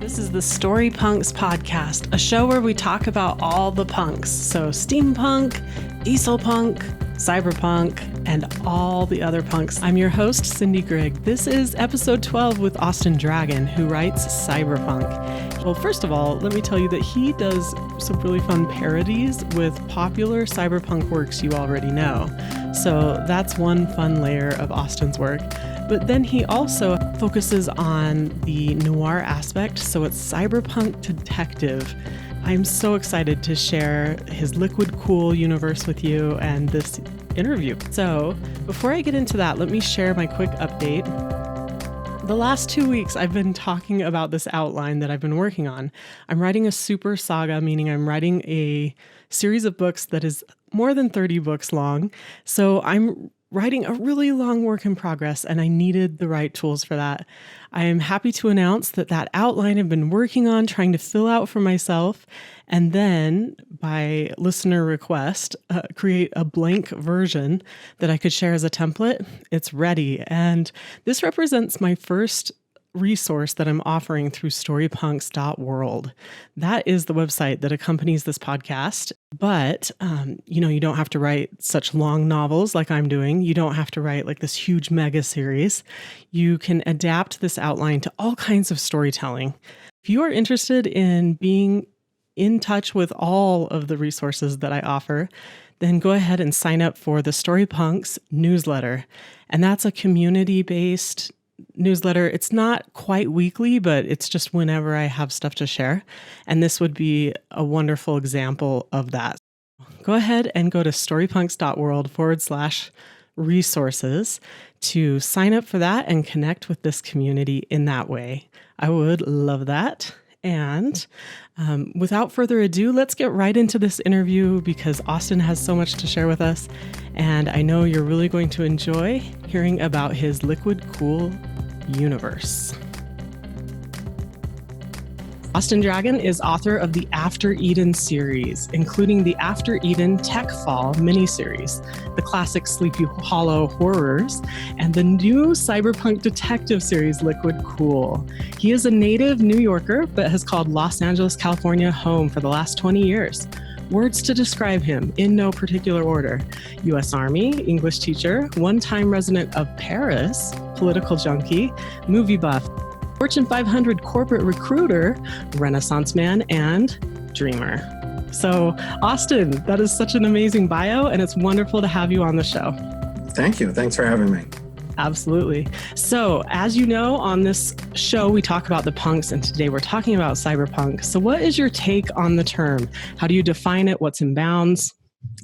This is the Storypunks podcast, a show where we talk about all the punks. So steampunk, diesel punk, cyberpunk, and all the other punks. I'm your host, Cindy Grigg. This is episode 12 with Austin Dragon, who writes Cyberpunk. Well, first of all, let me tell you that he does some really fun parodies with popular cyberpunk works you already know. So that's one fun layer of Austin's work. But then he also focuses on the noir aspect, so it's cyberpunk detective. I'm so excited to share his liquid cool universe with you and this interview. So before I get into that, let me share my quick update. The last 2 weeks, I've been talking about this outline that I've been working on. I'm writing a super saga, meaning I'm writing a series of books that is more than 30 books long. So I'm writing a really long work in progress, and I needed the right tools for that. I am happy to announce that that outline I've been working on, trying to fill out for myself, and then by listener request, create a blank version that I could share as a template. It's ready, and this represents my first resource that I'm offering through Storypunks.World. That is the website that accompanies this podcast. But, you don't have to write such long novels like I'm doing. You don't have to write like this huge mega series. You can adapt this outline to all kinds of storytelling. If you are interested in being in touch with all of the resources that I offer, then go ahead and sign up for the Storypunks newsletter. And that's a community-based newsletter. It's not quite weekly, but it's just whenever I have stuff to share. And this would be a wonderful example of that. Go ahead and go to storypunks.world/resources to sign up for that and connect with this community in that way. I would love that. And without further ado, let's get right into this interview because Austin has so much to share with us. And I know you're really going to enjoy hearing about his liquid cool universe. Austin Dragon is author of the After Eden series, including the After Eden Tech Fall miniseries, the classic Sleepy Hollow horrors, and the new cyberpunk detective series, Liquid Cool. He is a native New Yorker, but has called Los Angeles, California home for the last 20 years. Words to describe him, in no particular order: U.S. Army, English teacher, one-time resident of Paris, political junkie, movie buff, Fortune 500 corporate recruiter, Renaissance man, and dreamer. So, Austin, that is such an amazing bio, and it's wonderful to have you on the show. Thank you. Thanks for having me. Absolutely. So, as you know, on this show, we talk about the punks, and today we're talking about cyberpunk. So what is your take on the term? How do you define it? What's in bounds?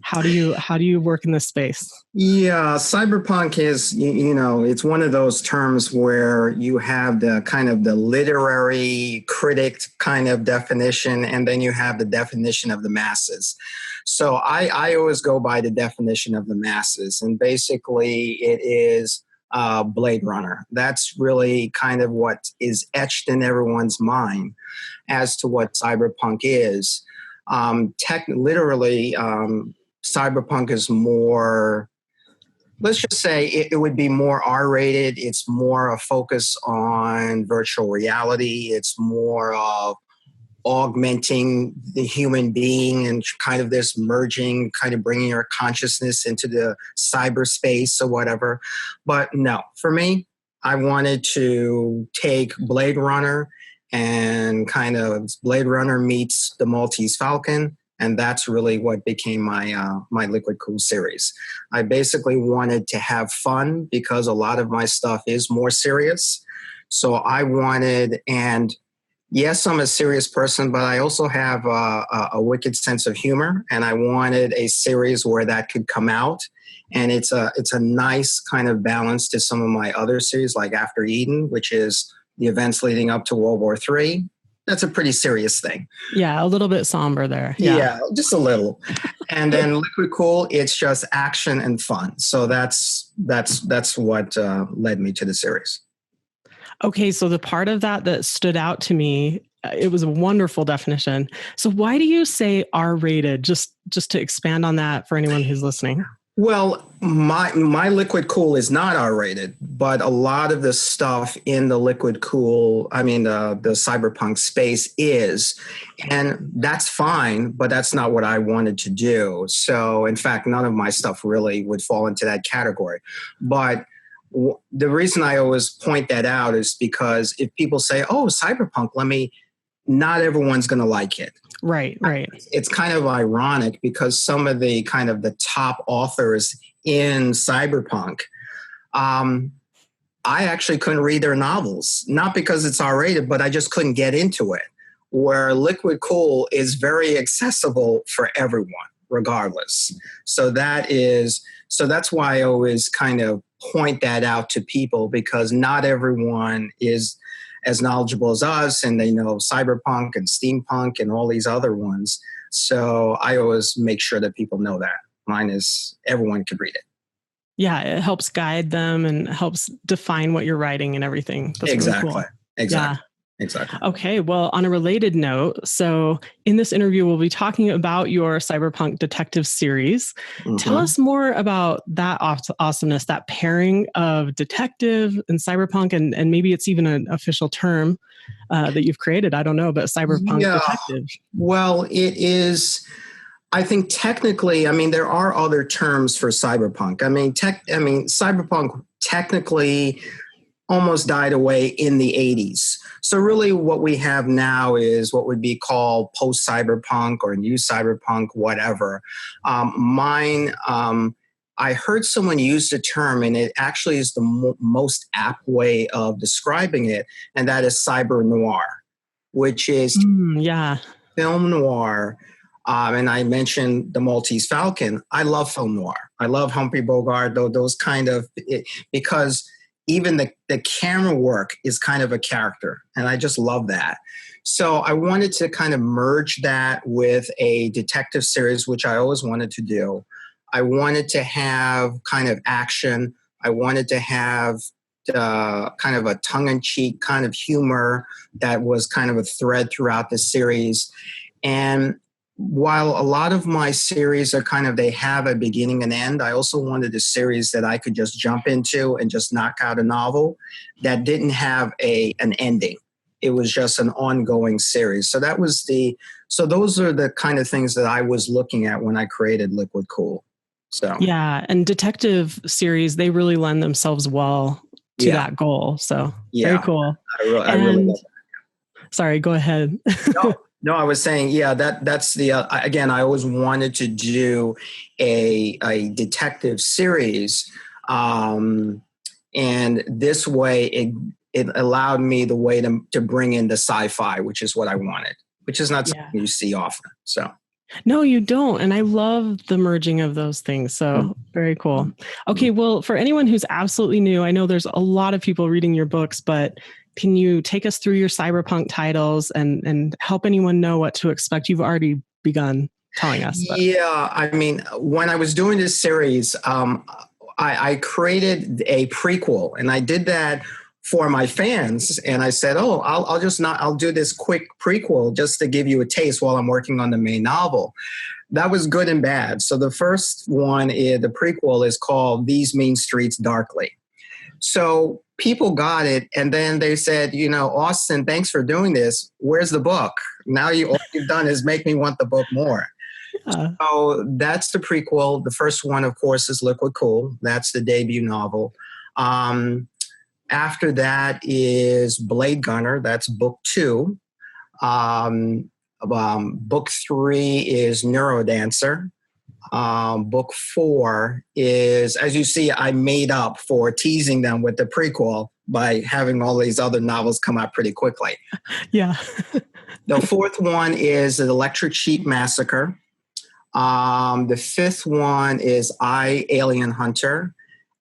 How do you work in this space? Yeah, cyberpunk is, it's one of those terms where you have the kind of the literary critic kind of definition, and then you have the definition of the masses. So I always go by the definition of the masses, and basically it is Blade Runner. That's really kind of what is etched in everyone's mind as to what cyberpunk is. Literally, cyberpunk is more, let's just say it would be more R-rated. It's more a focus on virtual reality. It's more of augmenting the human being and kind of this merging, kind of bringing your consciousness into the cyberspace or whatever. But no, for me, I wanted to take Blade Runner and kind of Blade Runner meets the Maltese Falcon. And that's really what became my Liquid Cool series. I basically wanted to have fun because a lot of my stuff is more serious. So I wanted, and yes, I'm a serious person, but I also have a wicked sense of humor. And I wanted a series where that could come out. And it's a nice kind of balance to some of my other series like After Eden, which is the events leading up to World War III. That's a pretty serious thing. Yeah, a little bit somber there. Yeah, just a little. And then Liquid Cool, it's just action and fun. So that's what led me to the series. Okay, so the part of that stood out to me, it was a wonderful definition. So why do you say R-rated? Just to expand on that for anyone who's listening. Well, my Liquid Cool is not R-rated but a lot of the stuff in the liquid cool, the cyberpunk space is, and that's fine, but that's not what I wanted to do. So in fact, none of my stuff really would fall into that category. But the reason I always point that out is because if people say, oh, cyberpunk, not everyone's going to like it. Right. It's kind of ironic because some of the kind of the top authors in cyberpunk, I actually couldn't read their novels, not because it's R-rated, but I just couldn't get into it. Where liquid cool is very accessible for everyone, regardless. So that's why I always kind of point that out to people, because not everyone is as knowledgeable as us, and they know cyberpunk and steampunk and all these other ones. So I always make sure that people know that. Mine is everyone can read it. Yeah, it helps guide them and helps define what you're writing and everything. That's exactly. Really cool. Exactly. Yeah. Exactly. Okay. Well, on a related note, so in this interview, we'll be talking about your cyberpunk detective series. Mm-hmm. Tell us more about that awesomeness, that pairing of detective and cyberpunk, and maybe it's even an official term that you've created. I don't know, but cyberpunk detective. Well, it is. I think technically, there are other terms for cyberpunk. Cyberpunk technically almost died away in the 80s. So really what we have now is what would be called post-cyberpunk or new cyberpunk, whatever. I heard someone use the term, and it actually is the most apt way of describing it, and that is cyber noir, which is film noir. And I mentioned the Maltese Falcon. I love film noir. I love Humphrey Bogart, those kind of, because even the camera work is kind of a character, and I just love that. So I wanted to kind of merge that with a detective series, which I always wanted to do. I wanted to have kind of action. I wanted to have kind of a tongue-in-cheek kind of humor that was kind of a thread throughout the series. And while a lot of my series are they have a beginning and end, I also wanted a series that I could just jump into and just knock out a novel that didn't have an ending. It was just an ongoing series. So those are the kind of things that I was looking at when I created Liquid Cool. So yeah, and detective series, they really lend themselves well to that goal. So very cool. I really love that. Sorry, go ahead. No, I was saying, that's the, again, I always wanted to do a detective series. And this way it allowed me the way to bring in the sci-fi, which is what I wanted, which is not something you see often. So. No, you don't. And I love the merging of those things. So very cool. Okay. Well, for anyone who's absolutely new, I know there's a lot of people reading your books, but can you take us through your cyberpunk titles and help anyone know what to expect? You've already begun telling us. But. Yeah. When I was doing this series, I created a prequel, and I did that for my fans. And I said, I'll do this quick prequel just to give you a taste while I'm working on the main novel. That was good and bad. So the first one, the prequel, is called These Mean Streets Darkly. So people got it, and then they said, Austin, thanks for doing this. Where's the book? Now all you've done is make me want the book more. Yeah. So that's the prequel. The first one, of course, is Liquid Cool. That's the debut novel. After that is Blade Gunner. That's book 2. Book 3 is Neurodancer. Book 4 is, as you see, I made up for teasing them with the prequel by having all these other novels come out pretty quickly. Yeah. The 4th one is the Electric Sheep Massacre. The 5th one is I, Alien Hunter.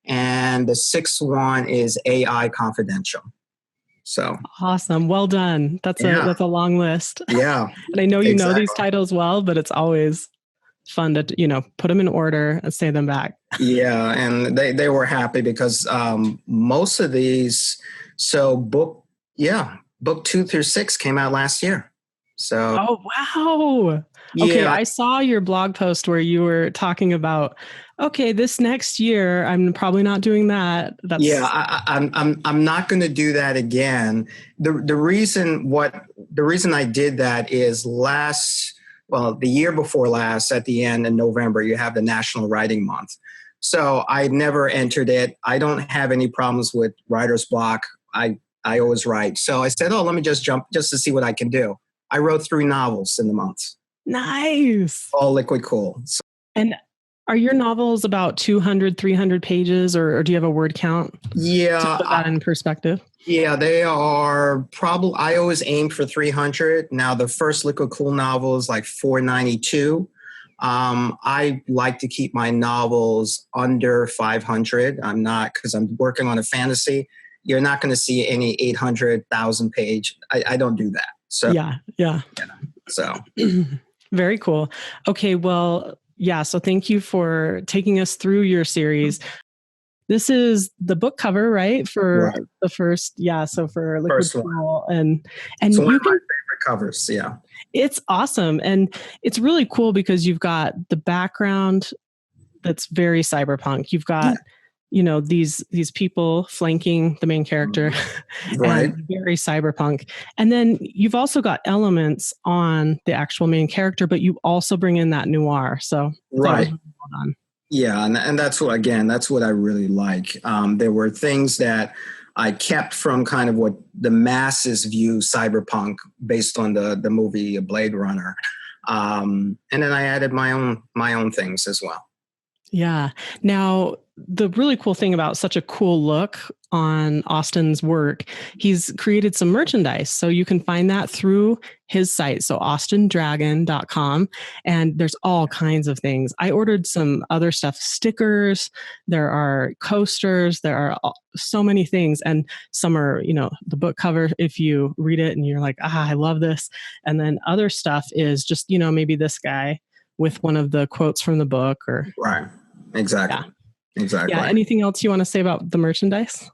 And the 6th one is AI Confidential. So awesome. Well done. That's a long list. Yeah. And I know you know these titles well, but it's always fun to, put them in order and say them back. Yeah. And they were happy because most of these, book 2 through 6 came out last year. So. Oh, wow. Okay. Yeah. I saw your blog post where you were talking about okay, this next year, I'm probably not doing that. Yeah, That's I'm not going to do that again. The reason I did that is the year before last, at the end in November, you have the National Writing Month. So I never entered it. I don't have any problems with writer's block. I always write. So I said, oh, let me just jump just to see what I can do. I wrote 3 novels in the month, nice. all liquid cool. So, And are your novels about 200, 300 pages, or do you have a word count to yeah, put that in perspective? yeah, they are probably. I always aim for 300. Now, the first liquid cool novel is like 492. I like to keep my novels under 500. I'm not, because I'm working on a fantasy. You're not going to see any 800,000 page. I don't do that. So Yeah. so Very cool. Okay, well, yeah. So thank you for taking us through your series. This is the book cover, right? For right. the first, yeah. So for Liquid First one. Cool, and It's one you of my can. favorite covers. Yeah. It's awesome, and it's really cool because you've got the background that's very cyberpunk. You've got, these people flanking the main character, Right. and very cyberpunk. And then you've also got elements on the actual main character, but you also bring in that noir. So Right. well done. Yeah, and that's what I really like. There were things that I kept from kind of what the masses view cyberpunk based on the movie Blade Runner, and then I added my own things as well. Yeah. Now, the really cool thing about such a cool look on Austin's work, he's created some merchandise. So you can find that through his site. So austindragon.com. And there's all kinds of things. I ordered some other stuff, stickers. There are coasters. There are so many things. And some are, the book cover, if you read it and you're like, I love this. And then other stuff is just, maybe this guy with one of the quotes from the book, or Right. Exactly. yeah. Exactly. Yeah. Anything else you want to say about the merchandise?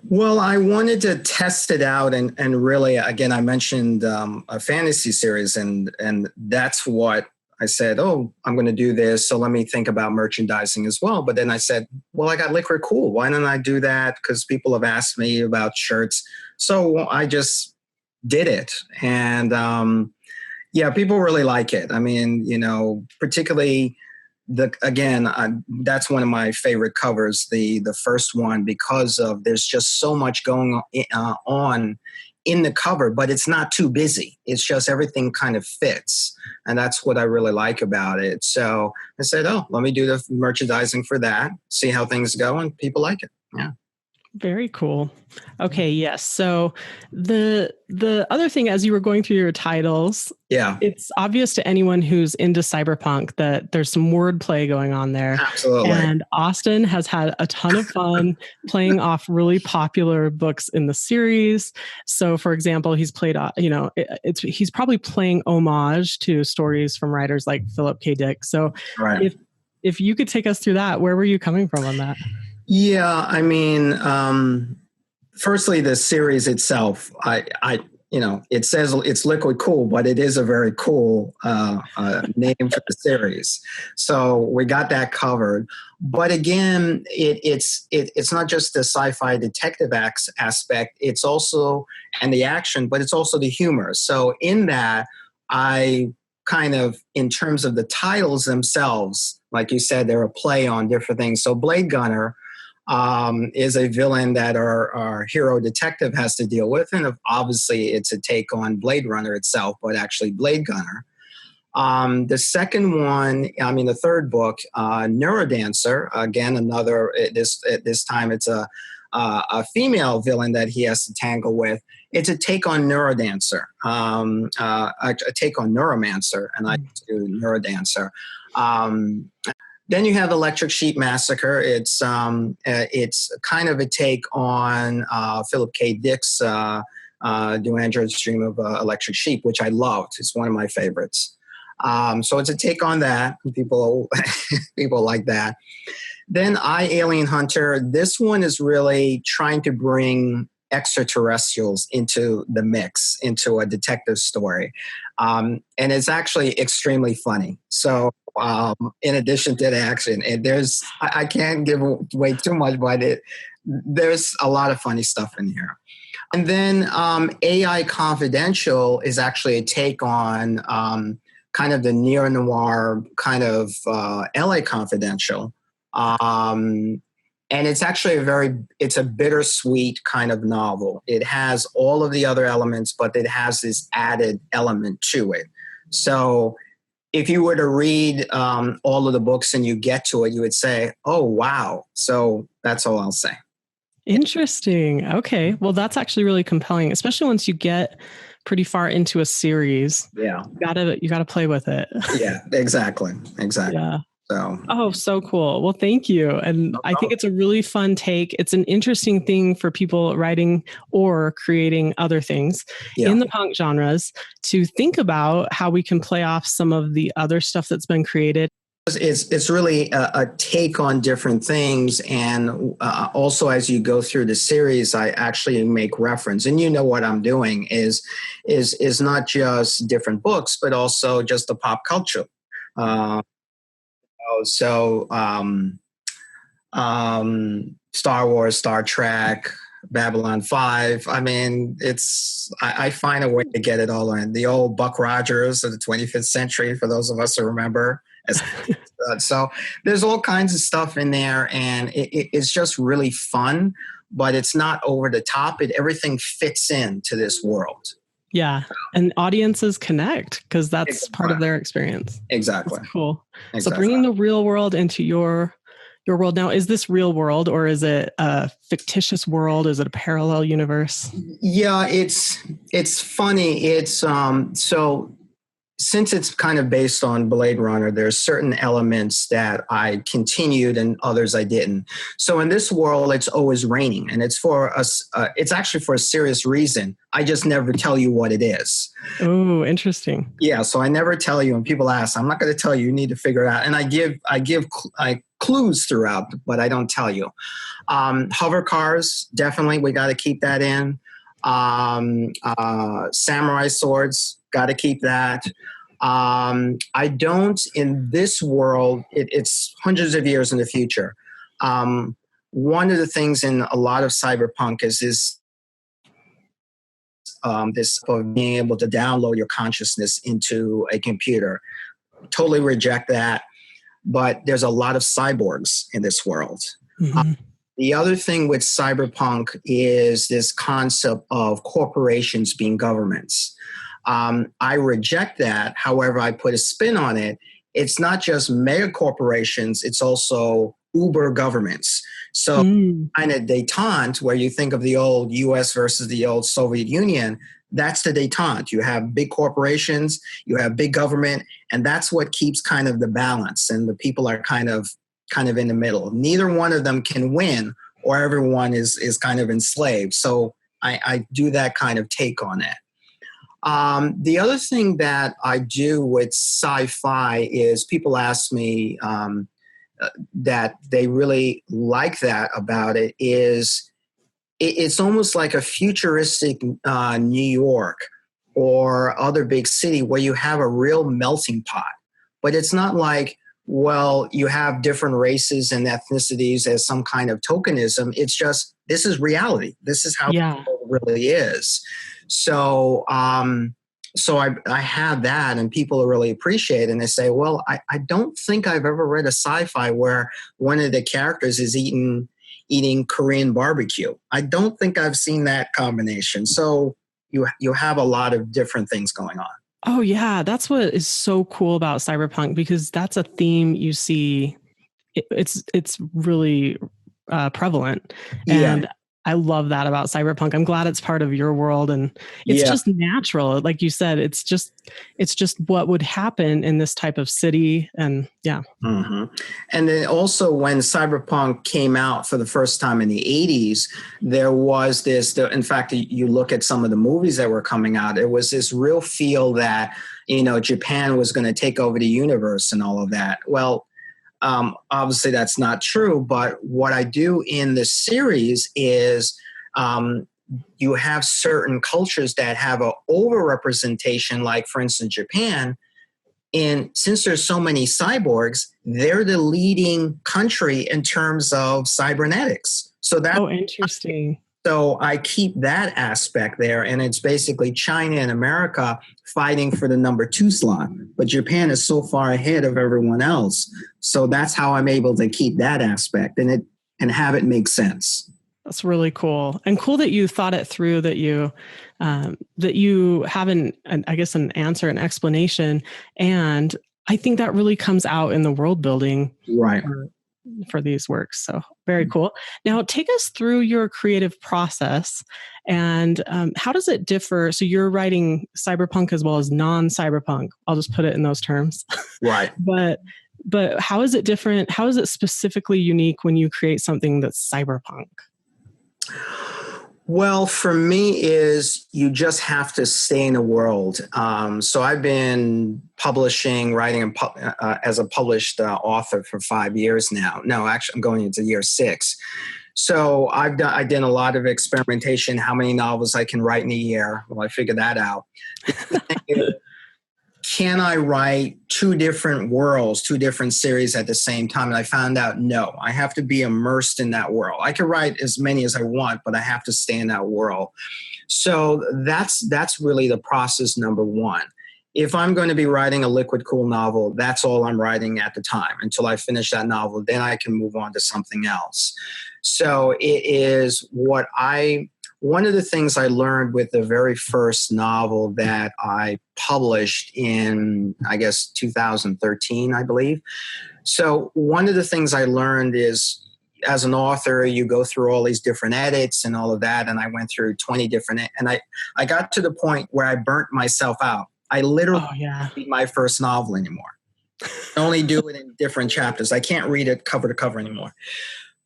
Well, I wanted to test it out, and really, again, I mentioned a fantasy series, and that's what I said. Oh, I'm going to do this, so let me think about merchandising as well. But then I said, well, I got Liquid Cool. Why don't I do that? Because people have asked me about shirts, so I just did it, and yeah, people really like it. I mean, particularly. That's one of my favorite covers, the first one, because of there's just so much going on in the cover, but it's not too busy. It's just everything kind of fits, and that's what I really like about it. So I said, oh, let me do the merchandising for that, see how things go, and people like it. Yeah. Very cool. Okay, yes. So the other thing, as you were going through your titles, Yeah, it's obvious to anyone who's into cyberpunk that there's some wordplay going on there. absolutely. And Austin has had a ton of fun playing off really popular books in the series. So, for example, he's played, he's probably playing homage to stories from writers like Philip K. Dick. So, Right. if you could take us through that, where were you coming from on that? Yeah, I mean, firstly, the series itself, it says it's Liquid Cool, but it is a very cool name for the series. So we got that covered. But again, it's not just the sci-fi detective aspect. It's also, and the action, but it's also the humor. So in that, I kind of, in terms of the titles themselves, like you said, they're a play on different things. So Blade Gunner is a villain that our hero detective has to deal with. And obviously it's a take on Blade Runner itself, but actually Blade Gunner. The second one, the third book, Neurodancer, again, another, this time it's a female villain that he has to tangle with. It's a take on Neurodancer, a take on Neuromancer, and I do Neurodancer. Then you have Electric Sheep Massacre. It's kind of a take on Philip K. Dick's Do Androids Dream of Electric Sheep, which I loved. It's one of my favorites. So it's a take on that. People like that. Then Alien Hunter. This one is really trying to bring extraterrestrials into the mix, into a detective story. And it's actually extremely funny. So in addition to the action. And I can't give away too much, but there's a lot of funny stuff in here. And then AI Confidential is actually a take on kind of the neo-noir kind of LA Confidential. And it's actually it's a bittersweet kind of novel. It has all of the other elements, but it has this added element to it. So if you were to read all of the books and you get to it, you would say, oh, wow. So that's all I'll say. Interesting. Okay. Well, that's actually really compelling, especially once you get pretty far into a series. Yeah. You gotta play with it. Yeah, exactly. Yeah. So. Oh, so cool. Well, thank you. And I think it's a really fun take. It's an interesting thing for people writing or creating other things in the punk genres to think about how we can play off some of the other stuff that's been created. It's really a take on different things, and also as you go through the series, I actually make reference, and you know what I'm doing is not just different books, but also just the pop culture. Star Wars, Star Trek, Babylon 5. I mean, I find a way to get it all in. The old Buck Rogers of the 25th century, for those of us who remember. So there's all kinds of stuff in there, and it's just really fun, but it's not over the top. Everything fits into this world. Yeah. And audiences connect because that's part of their experience. Exactly. That's cool. Exactly. So bringing the real world into your world now, is this real world or is it a fictitious world? Is it a parallel universe? Yeah, it's funny. It's so since it's kind of based on Blade Runner, there's certain elements that I continued and others I didn't. So in this world, it's always raining, and it's for us. It's actually for a serious reason. I just never tell you what it is. Oh, interesting. Yeah, so I never tell you. And people ask, I'm not going to tell you. You need to figure it out. And I give clues throughout, but I don't tell you. Hover cars, definitely, we got to keep that in. Samurai swords, got to keep that. I don't, in this world, it's hundreds of years in the future. One of the things in a lot of cyberpunk is this of being able to download your consciousness into a computer. Totally reject that. But there's a lot of cyborgs in this world. Mm-hmm. The other thing with cyberpunk is this concept of corporations being governments. I reject that. However, I put a spin on it. It's not just mega corporations, it's also uber governments. So kind of detente, where you think of the old US versus the old Soviet Union, that's the detente. You have big corporations, you have big government, and that's what keeps kind of the balance. And the people are kind of in the middle. Neither one of them can win, or everyone is kind of enslaved. So I do that kind of take on it. The other thing that I do with sci-fi is people ask me that they really like that about it is it's almost like a futuristic New York or other big city where you have a real melting pot. But it's not like, well, you have different races and ethnicities as some kind of tokenism. It's just, this is reality. This is how it really is. So I have that, and people really appreciate it. And they say, well, I don't think I've ever read a sci-fi where one of the characters is eating Korean barbecue. I don't think I've seen that combination. So you have a lot of different things going on. Oh, yeah. That's what is so cool about cyberpunk, because that's a theme you see. It's really prevalent. And I love that about cyberpunk. I'm glad it's part of your world, and it's just natural. Like you said, it's just what would happen in this type of city. And Mm-hmm. And then also when cyberpunk came out for the first time in the 80s, there was in fact, you look at some of the movies that were coming out, it was this real feel that, Japan was going to take over the universe and all of that. Well, obviously that's not true, but what I do in the series is you have certain cultures that have an overrepresentation, like for instance, Japan. And since there's so many cyborgs, they're the leading country in terms of cybernetics. So that's interesting. So I keep that aspect there, and it's basically China and America fighting for the number 2 slot. But Japan is so far ahead of everyone else. So that's how I'm able to keep that aspect and have it make sense. That's really cool, and cool that you thought it through. That you have an answer, an explanation, and I think that really comes out in the world building, right, for these works. So very cool. Now take us through your creative process and how does it differ? So you're writing cyberpunk as well as non-cyberpunk. I'll just put it in those terms. Right. But how is it different? How is it specifically unique when you create something that's cyberpunk? Well, for me is you just have to stay in the world. So I've been writing as a published author for 5 years now. No, actually, I'm going into year 6. So I did a lot of experimentation, how many novels I can write in a year. Well, I figured that out. Can I write 2 different worlds, 2 different series at the same time? And I found out, no, I have to be immersed in that world. I can write as many as I want, but I have to stay in that world. So that's really the process number 1. If I'm going to be writing a liquid cool novel, that's all I'm writing at the time until I finish that novel. Then I can move on to something else. So it is one of the things I learned with the very first novel that I published in, I guess, 2013, I believe. So one of the things I learned is, as an author, you go through all these different edits and all of that. And I went through 20 different, and I got to the point where I burnt myself out. I literally can't read my first novel anymore. I only do it in different chapters. I can't read it cover to cover anymore.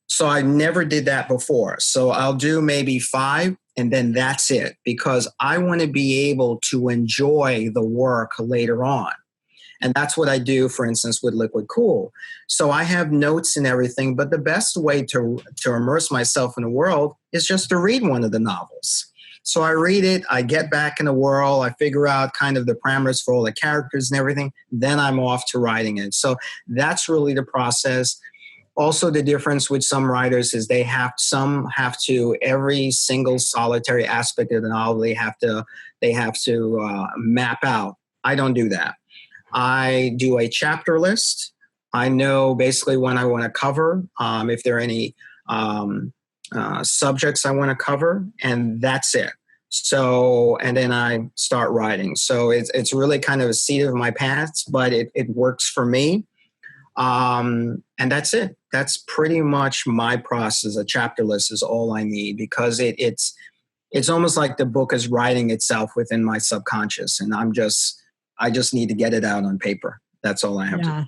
So I never did that before. So I'll do maybe 5 and then that's it, because I want to be able to enjoy the work later on. And that's what I do, for instance, with Liquid Cool. So I have notes and everything, but the best way to immerse myself in the world is just to read one of the novels. So I read it, I get back in the world, I figure out kind of the parameters for all the characters and everything, then I'm off to writing it. So that's really the process. Also, the difference with some writers is some have to every single solitary aspect of the novel they have to map out. I don't do that. I do a chapter list. I know basically when I want to cover, if there are any subjects I want to cover, and that's it. So, and then I start writing. So it's really kind of a seat of my pants, but it works for me. And that's it. That's pretty much my process. A chapter list is all I need, because it's almost like the book is writing itself within my subconscious, and I just need to get it out on paper. That's all I have to do.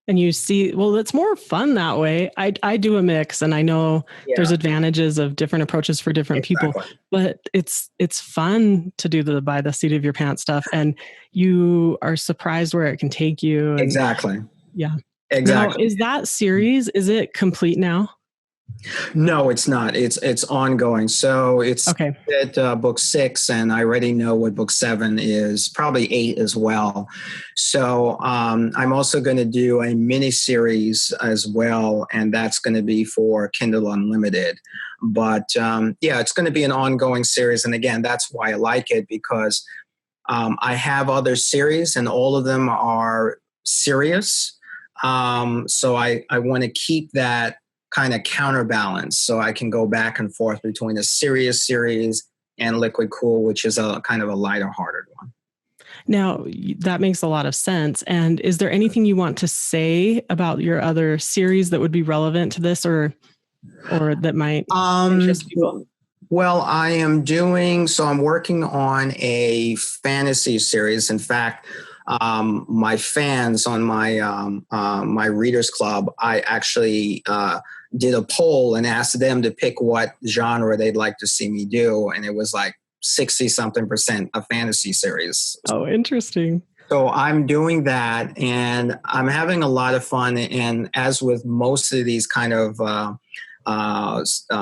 And you see, well, it's more fun that way. I do a mix, and I know there's advantages of different approaches for different people, but it's fun to do the by the seat of your pants stuff, and you are surprised where it can take you. And, exactly. Yeah. Exactly. Now, is that series, is it complete now? No, it's not. It's ongoing. So it's at book 6, and I already know what book 7 is, probably 8 as well. So I'm also going to do a mini series as well, and that's going to be for Kindle Unlimited. But it's going to be an ongoing series. And again, that's why I like it, because I have other series, and all of them are serious. So I want to keep that kind of counterbalance, so I can go back and forth between a serious series and Liquid Cool, which is a kind of a lighter hearted one. Now, that makes a lot of sense. And is there anything you want to say about your other series that would be relevant to this, or that might interest people? Well, I'm working on a fantasy series. In fact, my fans on my readers club, I actually did a poll and asked them to pick what genre they'd like to see me do, and it was like 60-something% a fantasy series. Oh, interesting. So I'm doing that, and I'm having a lot of fun. And as with most of these kind of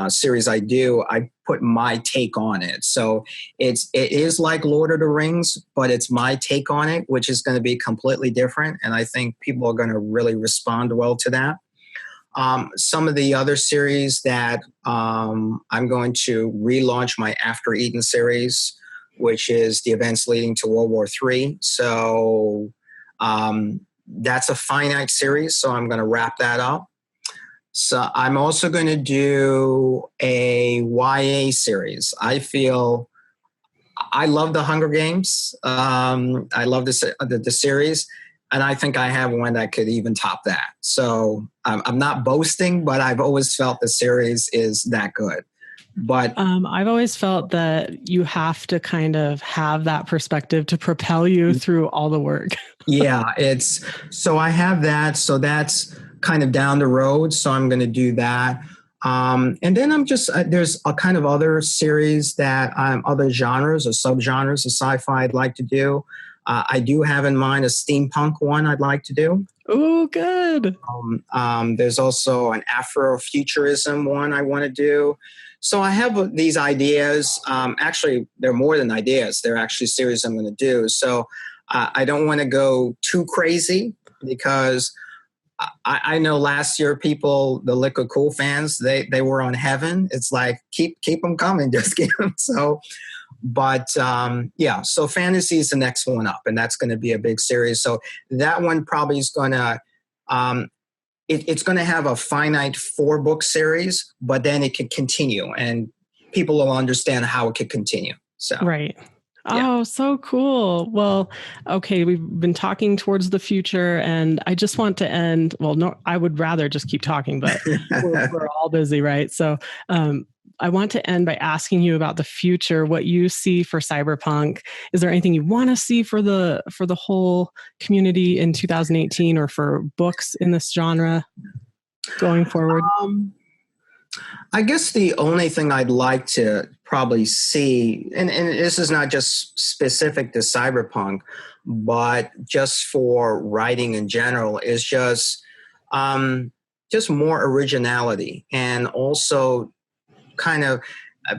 series I do, I put my take on it. So it is like Lord of the Rings, but it's my take on it, which is going to be completely different. And I think people are going to really respond well to that. Some of the other series that I'm going to relaunch my After Eden series, which is the events leading to World War III. So that's a finite series, so I'm going to wrap that up. So I'm also going to do a YA series. I love the Hunger Games. I love the series, and I think I have one that could even top that. So I'm not boasting, but I've always felt the series is that good. But I've always felt that you have to kind of have that perspective to propel you through all the work. Yeah, so I have that. So that's kind of down the road. So I'm going to do that. And then there's a kind of other series that other genres or subgenres of sci-fi I'd like to do. I do have in mind a steampunk one I'd like to do. Oh, good. There's also an Afrofuturism one I want to do. So I have these ideas. Actually, they're more than ideas. They're actually series I'm going to do. So I don't want to go too crazy because I know last year the Liquid Cool fans, they were on heaven. It's like, keep them coming. Just keep them. So, but so fantasy is the next one up, and that's going to be a big series. So that one probably is going to, it's going to have a finite 4-book series, but then it can continue and people will understand how it could continue. So, right. Yeah. Oh, so cool. Well, okay, we've been talking towards the future, and I just want to end. Well, no, I would rather just keep talking, but we're all busy, right? So I want to end by asking you about the future, what you see for cyberpunk. Is there anything you want to see for the whole community in 2018 or for books in this genre going forward? I guess the only thing I'd like to probably see, and this is not just specific to cyberpunk, but just for writing in general, is just more originality. And also kind of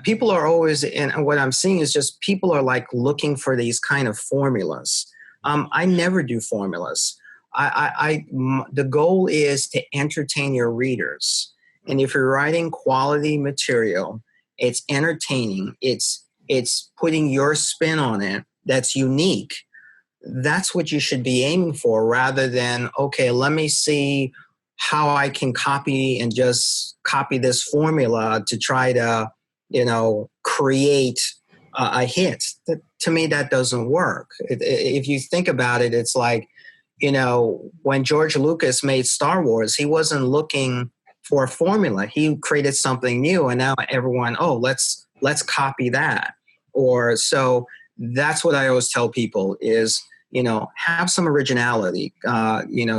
people are always, and what I'm seeing is just people are like looking for these kind of formulas. I never do formulas. The goal is to entertain your readers. And if you're writing quality material, it's entertaining, it's putting your spin on it that's unique. That's what you should be aiming for, rather than, okay, let me see how I can copy this formula to try to, create a hit. To me, that doesn't work. If you think about it, it's like, when George Lucas made Star Wars, he wasn't looking for a formula. He created something new, and now everyone, let's copy that. Or so that's what I always tell people is, have some originality.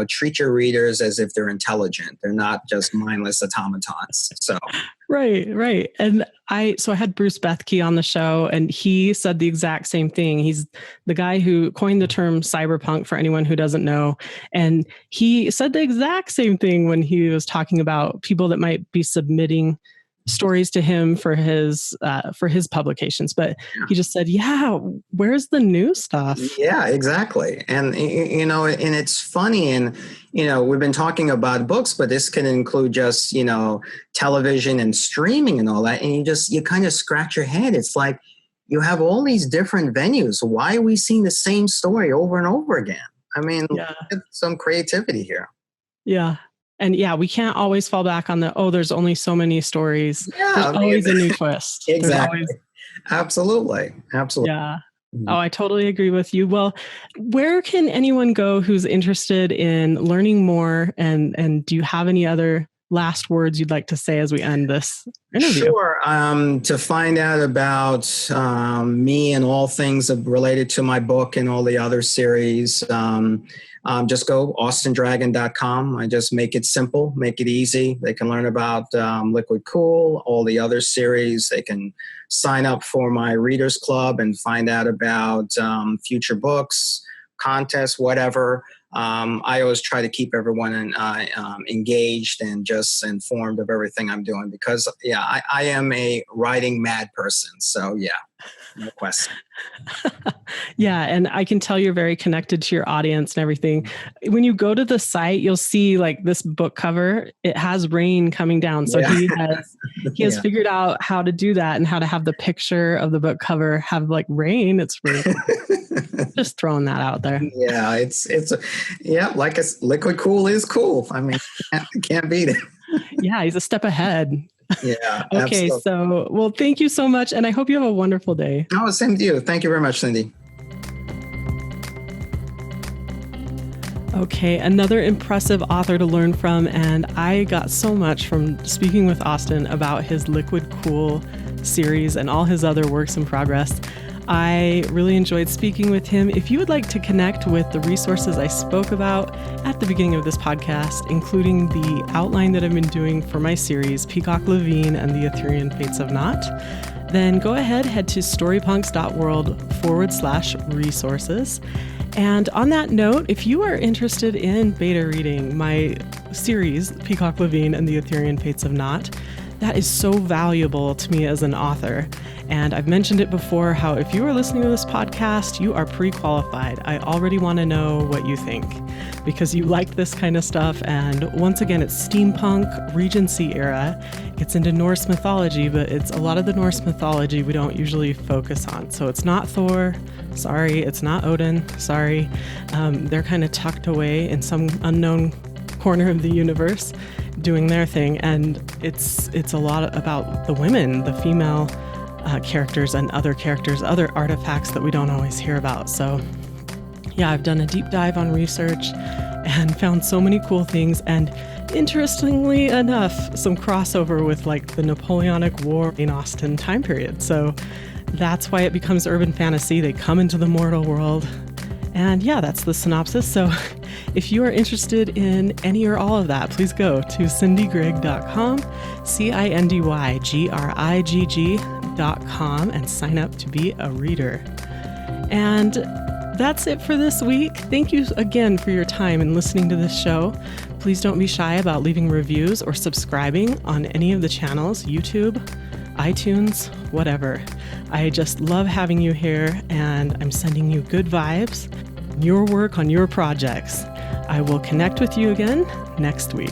Treat your readers as if they're intelligent. They're not just mindless automatons. So Right. And I had Bruce Bethke on the show, and he said the exact same thing. He's the guy who coined the term cyberpunk, for anyone who doesn't know. And he said the exact same thing when he was talking about people that might be submitting stories to him for his publications. But he just said, where's the new stuff? Yeah, exactly. And, and it's funny. And, we've been talking about books, but this can include just, television and streaming and all that. And you kind of scratch your head. It's like you have all these different venues. Why are we seeing the same story over and over again? I mean, some creativity here. Yeah. And we can't always fall back on there's only so many stories. There's always a new twist. Exactly. Absolutely. Yeah. Oh, I totally agree with you. Well, where can anyone go who's interested in learning more? And do you have any other last words you'd like to say as we end this interview? Sure. To find out about me and all things related to my book and all the other series, just go austindragon.com. I just make it simple, make it easy. They can learn about Liquid Cool, all the other series. They can sign up for my Readers Club and find out about future books, contests, whatever. I always try to keep everyone engaged and just informed of everything I'm doing because, I am a writing mad person. So, no question. Yeah, and I can tell you're very connected to your audience and everything. When you go to the site, you'll see like this book cover. It has rain coming down. So he has figured out how to do that and how to have the picture of the book cover have like rain. It's really cool. Just throwing that out there. Yeah, like liquid cool is cool. I mean, can't beat it. Yeah, he's a step ahead. Yeah. Okay, absolutely. so, well, thank you so much. And I hope you have a wonderful day. Oh, same to you. Thank you very much, Cindy. Okay, another impressive author to learn from. And I got so much from speaking with Austin about his Liquid Cool series and all his other works in progress. I really enjoyed speaking with him. If you would like to connect with the resources I spoke about at the beginning of this podcast, including the outline that I've been doing for my series, Peacock Levine and the Ethereal Fates of Not, then go ahead, head to Storypunks.World/resources. And on that note, if you are interested in beta reading my series, Peacock Levine and the Ethereal Fates of Not, that is so valuable to me as an author. And I've mentioned it before, how if you are listening to this podcast, you are pre-qualified. I already want to know what you think because you like this kind of stuff. And once again, it's steampunk, Regency era. It's into Norse mythology, but it's a lot of the Norse mythology we don't usually focus on. So it's not Thor. Sorry. It's not Odin. Sorry. They're kind of tucked away in some unknown corner of the universe doing their thing. And it's a lot about the women, the female characters and other characters, other artifacts that we don't always hear about. So yeah, I've done a deep dive on research and found so many cool things. And interestingly enough, some crossover with like the Napoleonic War in Austin time period. So that's why it becomes urban fantasy. They come into the mortal world. And yeah, that's the synopsis. So if you are interested in any or all of that, please go to cindygrigg.com, CINDYGRIGG.com, and sign up to be a reader. And that's it for this week. Thank you again for your time and listening to this show. Please don't be shy about leaving reviews or subscribing on any of the channels, YouTube, iTunes, whatever. I just love having you here, and I'm sending you good vibes, your work on your projects. I will connect with you again next week.